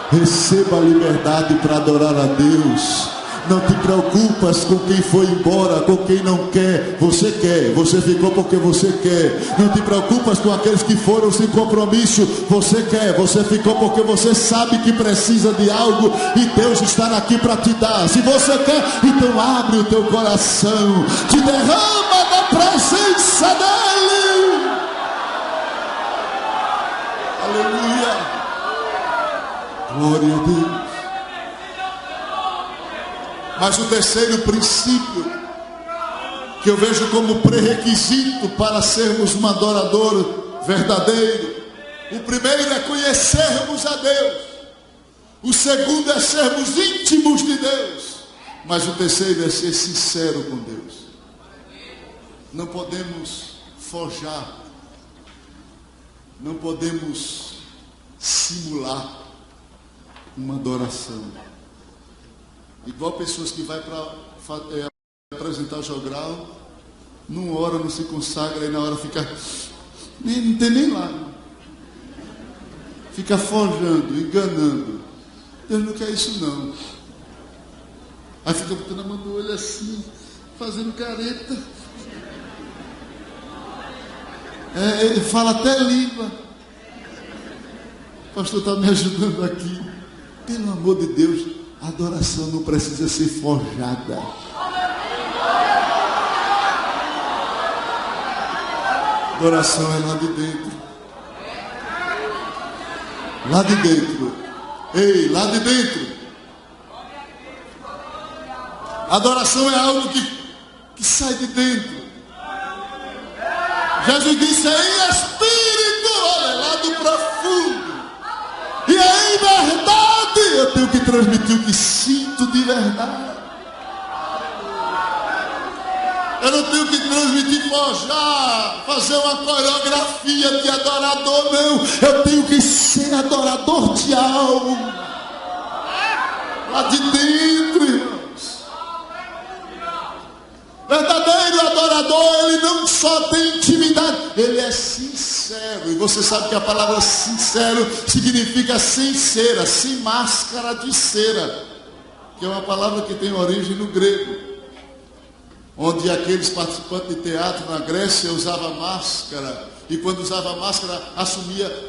[SPEAKER 1] Receba a liberdade para adorar a Deus. Não te preocupas com quem foi embora, com quem não quer. Você quer, você ficou porque você quer. Não te preocupas com aqueles que foram sem compromisso. Você quer, você ficou porque você sabe que precisa de algo e Deus está aqui para te dar. Se você quer, então abre o teu coração, te derrama da presença dEle. Aleluia. Glória a Deus. Mas o terceiro princípio que eu vejo como pré-requisito para sermos um adorador verdadeiro. O primeiro é conhecermos a Deus. O segundo é sermos íntimos de Deus. Mas o terceiro é ser sincero com Deus. Não podemos forjar. não podemos simular uma adoração. Igual pessoas que vai para apresentar jogral, numa hora não se consagra e na hora fica, não tem nem lá. Fica forjando, enganando. Deus não quer isso não. Aí fica botando a mão no olho assim, fazendo careta. Fala até língua. O pastor está me ajudando aqui. Pelo amor de Deus, a adoração não precisa ser forjada. A adoração é lá de dentro. Lá de dentro. Ei, lá de dentro. A adoração é algo que sai de dentro. Jesus disse, é em espírito, olha, lá do profundo. E é em verdade. Eu tenho que transmitir o que sinto de verdade. Eu não tenho que transmitir, forjar, fazer uma coreografia de adorador, não. Eu tenho que ser adorador de alma. Lá de dentro, irmãos. Verdadeiro adorador, ele não só tem intimidade, ele é sincero. E você sabe que a palavra sincero significa sem cera, sem máscara de cera, que é uma palavra que tem origem no grego, onde aqueles participantes de teatro na Grécia usavam máscara, e quando usava máscara assumia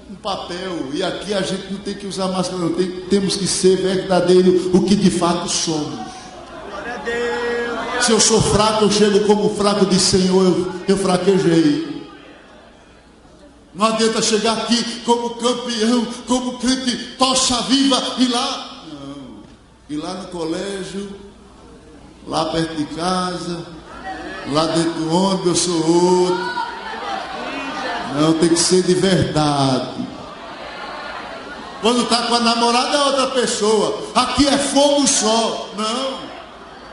[SPEAKER 1] um papel. E aqui a gente não tem que usar máscara, não. Temos que ser verdadeiro, o que de fato somos. Glória a Deus. Se eu sou fraco, eu chego como fraco de Senhor, eu fraquejei. Não adianta chegar aqui como campeão, como crente tocha viva, e lá, não. E lá no colégio, lá perto de casa, lá dentro do ônibus eu sou outro. Não, tem que ser de verdade. Quando está com a namorada é outra pessoa. Aqui é fogo só. Não.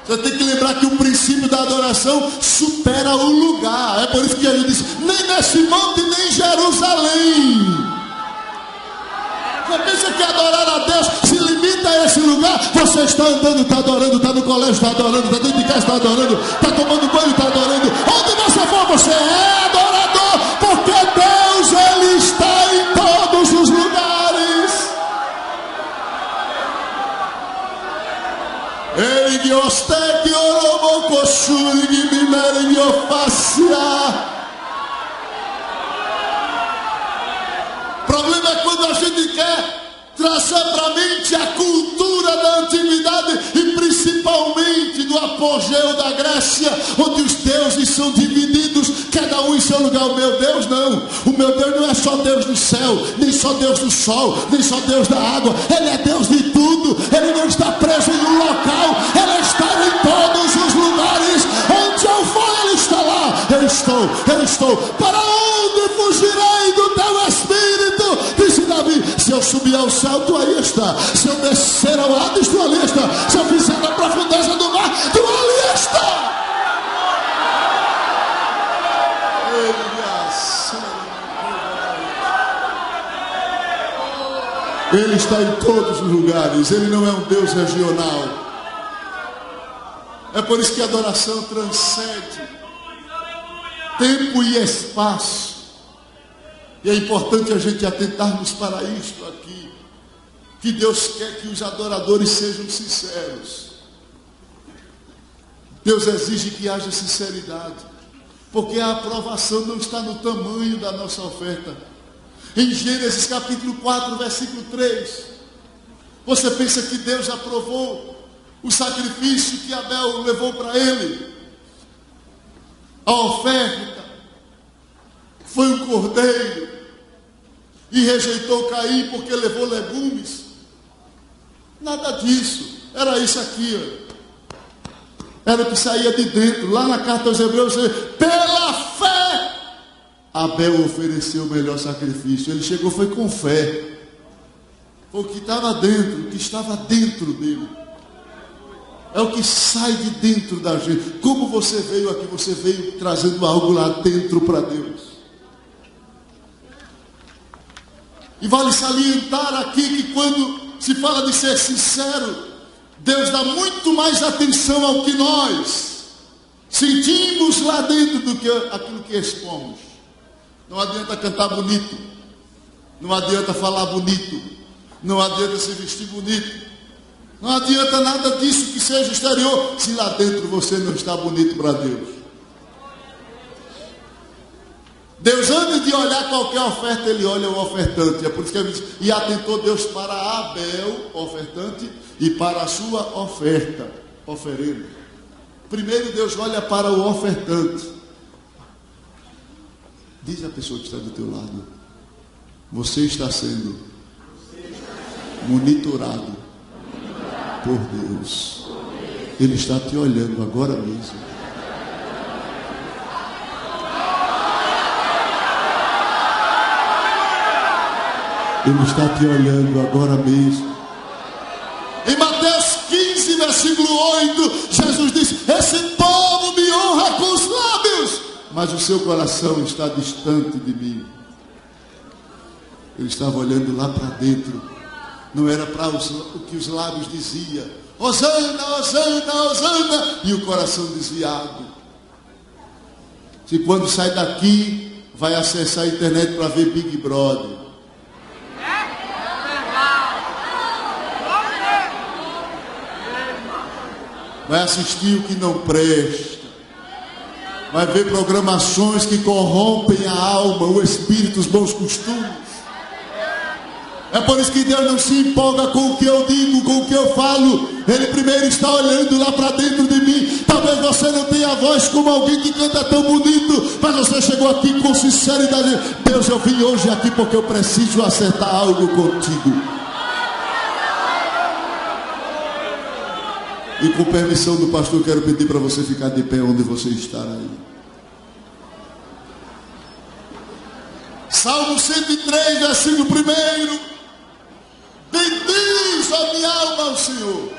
[SPEAKER 1] Você tem que lembrar que o princípio da adoração supera o lugar. É por isso que Jesus disse, nem nesse monte, nem em Jerusalém. Você pensa que adorar a Deus se limita a esse lugar? Você está andando, está adorando, está no colégio, está adorando, está dentro de casa, está adorando, está tomando banho, está adorando. Onde você for, você é adorador, porque Deus, Ele está em todos os lugares. Ele que oste que orobocochuri que me mere me ofacia. O problema é quando a gente quer trazer para a mente a cultura da antiguidade e principalmente do apogeu da Grécia, onde os deuses são divididos, cada um em seu lugar. O meu Deus não. O meu Deus não é só Deus do céu, nem só Deus do sol, nem só Deus da água. Ele é Deus de tudo. Ele não está preso em um local, Ele está em todos os lugares. Onde eu for, Ele está lá. Eu estou. Para onde fugirei do teu Espírito? Disse Davi, se eu subir ao céu, tu aí está. Se eu descer ao Hades, tu ali está. Se eu fizer na profundeza do mar, tu ali está. Ele está em todos os lugares. Ele não é um Deus regional. É por isso que a adoração transcende tempo e espaço. E é importante a gente atentarmos para isto aqui, que Deus quer que os adoradores sejam sinceros. Deus exige que haja sinceridade, porque a aprovação não está no tamanho da nossa oferta. Em Gênesis capítulo 4, versículo 3, você pensa que Deus aprovou o sacrifício que Abel levou para ele? A oferta foi um cordeiro, e rejeitou Caim porque levou legumes? Nada disso. Era isso aqui, ó. Era o que saía de dentro. Lá na carta aos Hebreus, pela fé Abel ofereceu o melhor sacrifício. Ele chegou, foi com fé. Foi o que estava dentro, o que estava dentro dele. É o que sai de dentro da gente. Como você veio aqui? Você veio trazendo algo lá dentro para Deus. E vale salientar aqui que quando se fala de ser sincero, Deus dá muito mais atenção ao que nós sentimos lá dentro do que aquilo que expomos. Não adianta cantar bonito, não adianta falar bonito, não adianta se vestir bonito, não adianta nada disso que seja exterior, se lá dentro você não está bonito para Deus. Deus, antes de olhar qualquer oferta, Ele olha o ofertante. É por isso que Ele diz, e atentou Deus para Abel, ofertante, e para a sua oferta, oferenda. Primeiro Deus olha para o ofertante. Diz a pessoa que está do teu lado, você está sendo monitorado por Deus. Ele está te olhando agora mesmo. Ele está te olhando agora mesmo. Em Mateus 15, versículo 8, Jesus diz, esse povo me honra com os lábios, mas o seu coração está distante de mim. Ele estava olhando lá para dentro. Não era para o que os lábios diziam, Hosana, Hosana, Hosana, e o coração desviado. Se quando sai daqui, vai acessar a internet para ver Big Brother. Vai assistir o que não presta. Vai ver programações que corrompem a alma, o espírito, os bons costumes. É por isso que Deus não se empolga com o que eu digo, com o que eu falo. Ele primeiro está olhando lá para dentro de mim. Talvez você não tenha voz como alguém que canta tão bonito, mas você chegou aqui com sinceridade. Deus, eu vim hoje aqui porque eu preciso acertar algo contigo. E com permissão do pastor, quero pedir para você ficar de pé onde você está aí. Salmo 103, versículo 1. Bendiz a minha alma ao Senhor.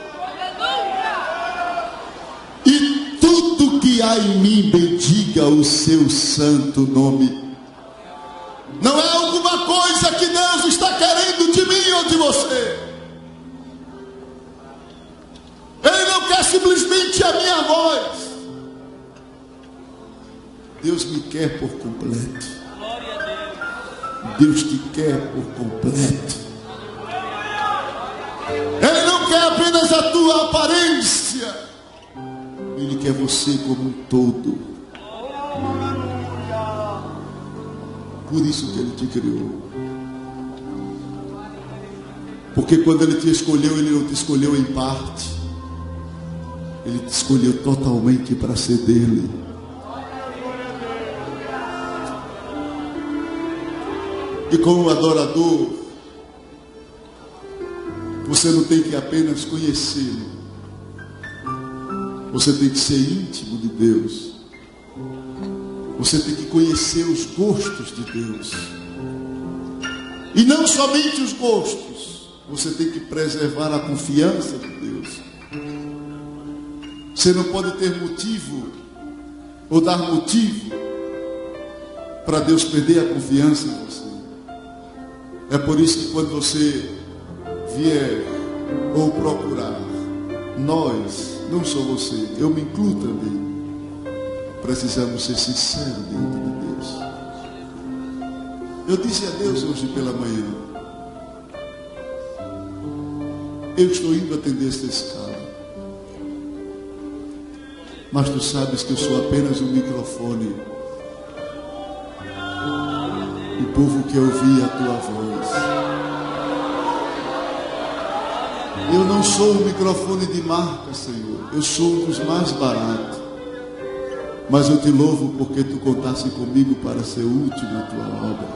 [SPEAKER 1] E tudo que há em mim bendiga o seu santo nome. Não é alguma coisa que Deus está querendo de mim ou de você. Ele não quer simplesmente a minha voz. Deus me quer por completo. Deus te quer por completo. Ele não quer apenas a tua aparência. Ele quer você como um todo. Por isso que Ele te criou. Porque quando Ele te escolheu, Ele não te escolheu em parte. Ele te escolheu totalmente para ser dele. E como adorador, você não tem que apenas conhecê-lo. Você tem que ser íntimo de Deus. Você tem que conhecer os gostos de Deus. E não somente os gostos. Você tem que preservar a confiança de Deus. Você não pode ter motivo ou dar motivo para Deus perder a confiança em você. É por isso que quando você vier ou procurar, nós, não só você, eu me incluo também, precisamos ser sinceros diante de Deus. Eu disse a Deus hoje pela manhã, eu estou indo atender esta escala. Mas tu sabes que eu sou apenas um microfone. O povo quer ouvir a tua voz. Eu não sou um microfone de marca, Senhor. Eu sou um dos mais baratos. Mas eu te louvo porque tu contaste comigo para ser útil na tua obra.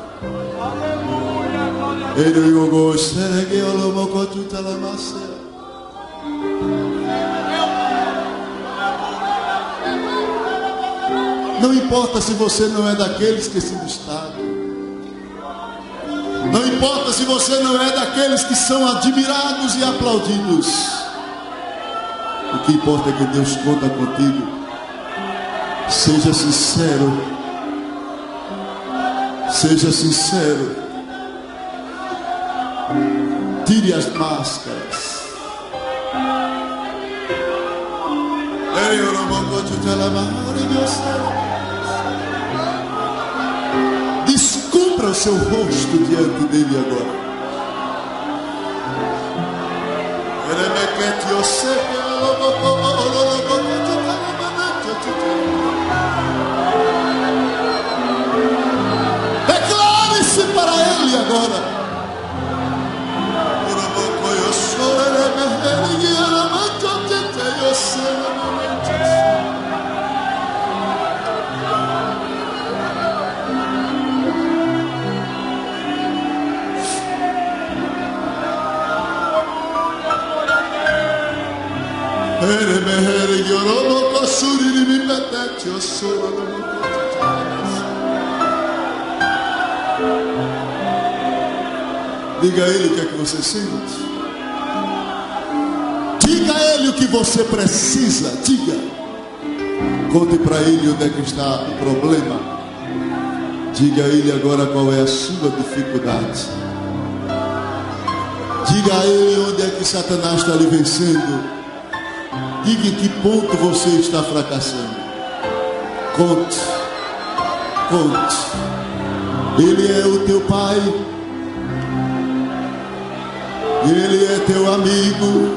[SPEAKER 1] Não importa se você não é daqueles que se destacam. Não importa se você não é daqueles que são admirados e aplaudidos. O que importa é que Deus conta contigo. Seja sincero. Seja sincero. Tire as máscaras. Descubra o seu rosto diante dele agora. Declare-se para ele agora. Diga a ele o que é que você sente. Diga a ele o que você precisa. Diga. Conte para ele onde é que está o problema. Diga a ele agora qual é a sua dificuldade. Diga a ele onde é que Satanás está lhe vencendo. Diga em que ponto você está fracassando. Conte. Conte. Ele é o teu pai. Ele é teu amigo.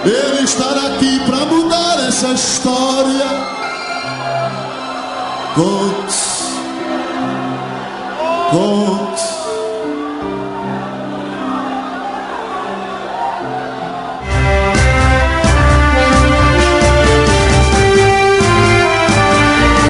[SPEAKER 1] Ele estará aqui para mudar essa história. Conte. Conte.